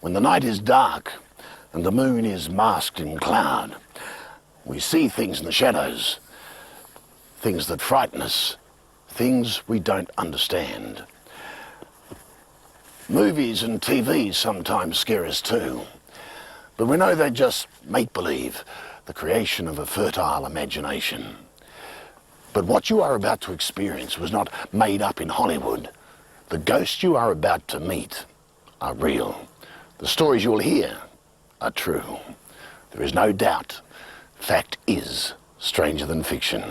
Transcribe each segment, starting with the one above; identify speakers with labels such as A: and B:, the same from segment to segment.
A: When the night is dark and the moon is masked in cloud, we see things in the shadows, things that frighten us, things we don't understand. Movies and TV sometimes scare us too, but we know they're just make-believe, the creation of a fertile imagination. But what you are about to experience was not made up in Hollywood. The ghosts you are about to meet are real. The stories you'll hear are true. There is no doubt, fact is stranger than fiction.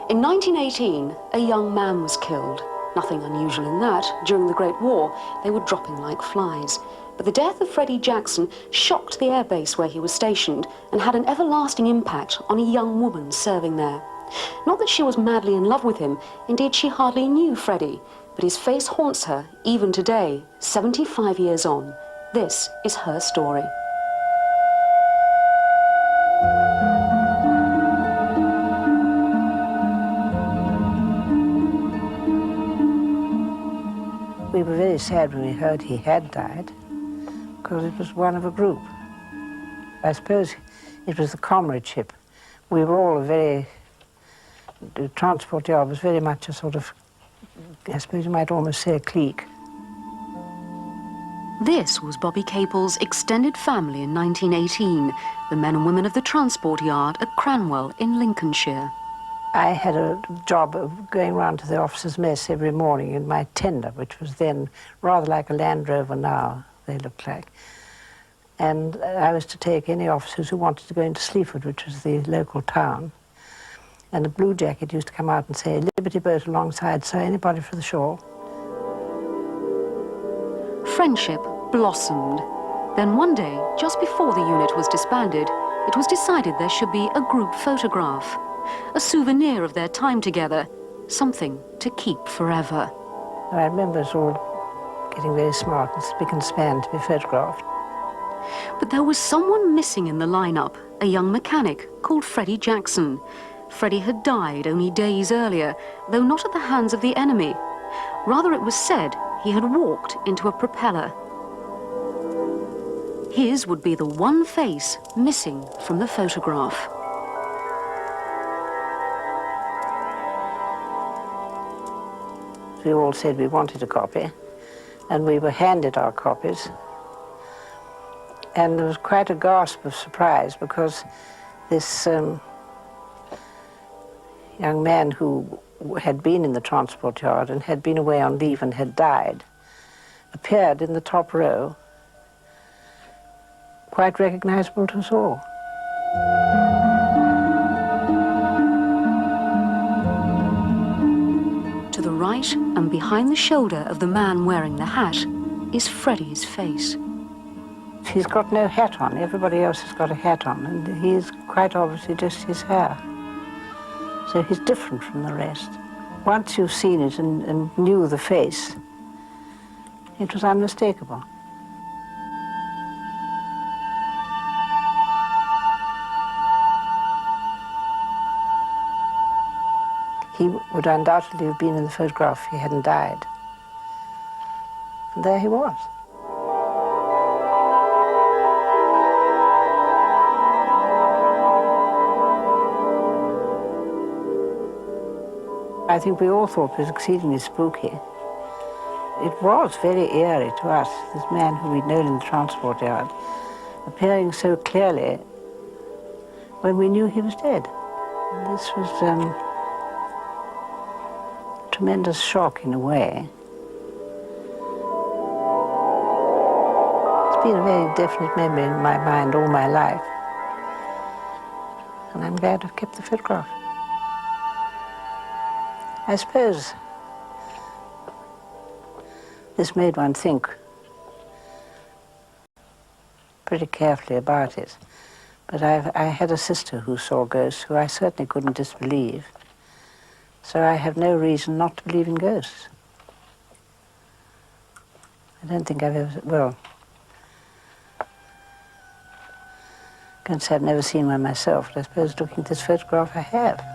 B: In 1918, a young man was killed. Nothing unusual in that. During the Great War, they were dropping like flies. But the death of Freddie Jackson shocked the airbase where he was stationed and had an everlasting impact on a young woman serving there. Not that she was madly in love with him. Indeed, she hardly knew Freddie. But his face haunts her even today, 75 years on. This is her story.
C: We were very sad when we heard he had died, because it was one of a group. I suppose it was the comradeship. We were all the transport yard was very much a sort of, I suppose you might almost say, a clique.
B: This was Bobby Capel's extended family in 1918, the men and women of the transport yard at Cranwell in Lincolnshire.
C: I had a job of going round to the officers' mess every morning in my tender, which was then rather like a Land Rover now, they looked like. And I was to take any officers who wanted to go into Sleaford, which was the local town. And the blue jacket used to come out and say, "Liberty boat alongside, sir, anybody for the shore?"
B: Friendship blossomed. Then one day, just before the unit was disbanded, it was decided there should be a group photograph. A souvenir of their time together, something to keep forever.
C: I remember us all getting very smart and spick and span to be photographed.
B: But there was someone missing in the lineup, a young mechanic called Freddie Jackson. Freddie had died only days earlier, though not at the hands of the enemy. Rather, it was said he had walked into a propeller. His would be the one face missing from the photograph.
C: We all said we wanted a copy, and we were handed our copies. And there was quite a gasp of surprise, because this young man who had been in the transport yard and had been away on leave and had died appeared in the top row, quite recognizable to us all.
B: To the right and behind the shoulder of the man wearing the hat is Freddie's face.
C: He's got no hat on. Everybody else has got a hat on, and he's quite obviously just his hair. So he's different from the rest. Once you've seen it and knew the face, it was unmistakable. He would undoubtedly have been in the photograph if he hadn't died. And there he was. I think we all thought it was exceedingly spooky. It was very eerie to us, this man who we'd known in the transport yard, appearing so clearly when we knew he was dead. And this was tremendous shock in a way. It's been a very definite memory in my mind all my life. And I'm glad I've kept the photograph. I suppose this made one think pretty carefully about it. But I had a sister who saw ghosts who I certainly couldn't disbelieve. So I have no reason not to believe in ghosts. I don't think I've ever, well, I can't say I've never seen one myself, but I suppose looking at this photograph I have.